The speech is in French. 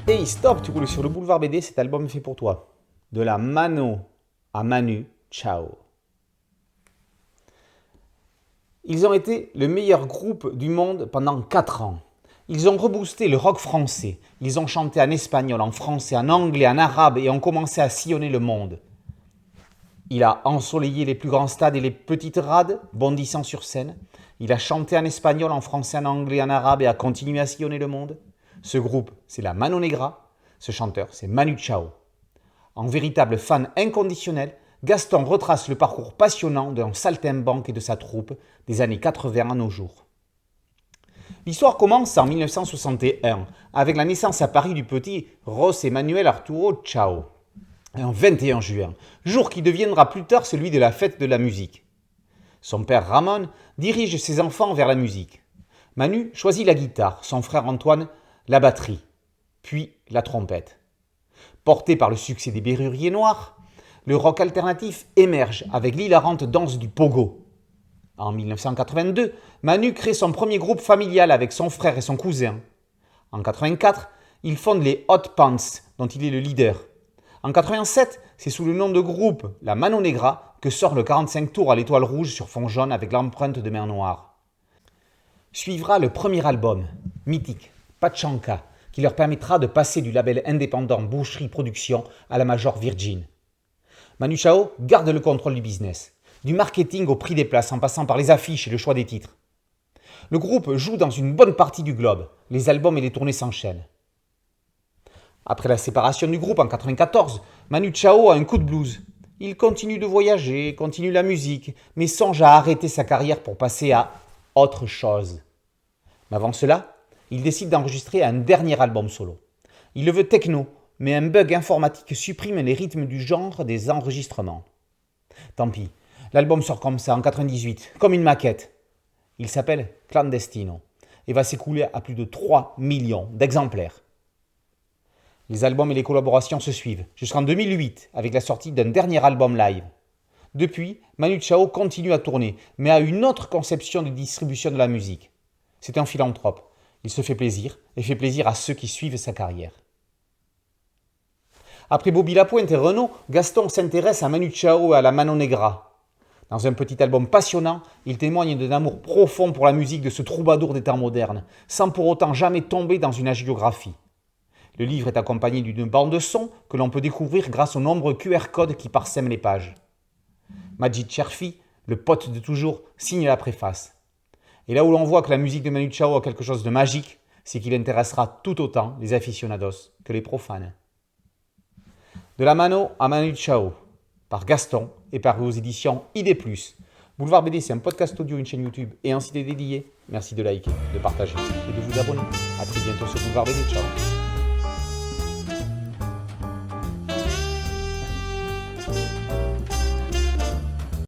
Hey, stop, tu roules sur le boulevard BD, cet album est fait pour toi. De la Mano à Manu Chao. Ils ont été le meilleur groupe du monde pendant 4 ans. Ils ont reboosté le rock français. Ils ont chanté en espagnol, en français, en anglais, en arabe et ont commencé à sillonner le monde. Il a ensoleillé les plus grands stades et les petites rades, bondissant sur scène. Il a chanté en espagnol, en français, en anglais, en arabe et a continué à sillonner le monde. Ce groupe, c'est la Mano Negra. Ce chanteur, c'est Manu Chao. En véritable fan inconditionnel, Gaston retrace le parcours passionnant d'un saltimbanque et de sa troupe des années 80 à nos jours. L'histoire commence en 1961 avec la naissance à Paris du petit José Manuel Arturo Chao, un 21 juin, jour qui deviendra plus tard celui de la fête de la musique. Son père Ramon dirige ses enfants vers la musique. Manu choisit la guitare, son frère Antoine la batterie, puis la trompette. Porté par le succès des Berruriers Noirs, le rock alternatif émerge avec l'hilarante danse du pogo. En 1982, Manu crée son premier groupe familial avec son frère et son cousin. En 1984, il fonde les Hot Pants, dont il est le leader. En 1987, c'est sous le nom de groupe La Mano Negra que sort le 45 tours à l'étoile rouge sur fond jaune avec l'empreinte de mer noire. Suivra le premier album, mythique, Pachanka, qui leur permettra de passer du label indépendant Boucherie Productions à la major Virgin. Manu Chao garde le contrôle du business, du marketing au prix des places en passant par les affiches et le choix des titres. Le groupe joue dans une bonne partie du globe, les albums et les tournées s'enchaînent. Après la séparation du groupe en 1994, Manu Chao a un coup de blues. Il continue de voyager, continue la musique, mais songe à arrêter sa carrière pour passer à autre chose. Mais avant cela, il décide d'enregistrer un dernier album solo. Il le veut techno, mais un bug informatique supprime les rythmes du genre des enregistrements. Tant pis, l'album sort comme ça en 1998, comme une maquette. Il s'appelle Clandestino et va s'écouler à plus de 3 millions d'exemplaires. Les albums et les collaborations se suivent, jusqu'en 2008 avec la sortie d'un dernier album live. Depuis, Manu Chao continue à tourner, mais a une autre conception de distribution de la musique. C'est un philanthrope. Il se fait plaisir et fait plaisir à ceux qui suivent sa carrière. Après Bobby Lapointe et Renaud, Gaston s'intéresse à Manu Chao et à la Mano Negra. Dans un petit album passionnant, il témoigne d'un amour profond pour la musique de ce troubadour des temps modernes, sans pour autant jamais tomber dans une hagiographie. Le livre est accompagné d'une bande son que l'on peut découvrir grâce aux nombreux QR codes qui parsèment les pages. Majid Cherfi, le pote de toujours, signe la préface. Et là où l'on voit que la musique de Manu Chao a quelque chose de magique, c'est qu'il intéressera tout autant les aficionados que les profanes. De la Mano à Manu Chao, par Gaston et par vos éditions ID+. Boulevard BD, c'est un podcast audio, une chaîne YouTube et un site dédié. Merci de liker, de partager et de vous abonner. A très bientôt sur Boulevard BD. Ciao.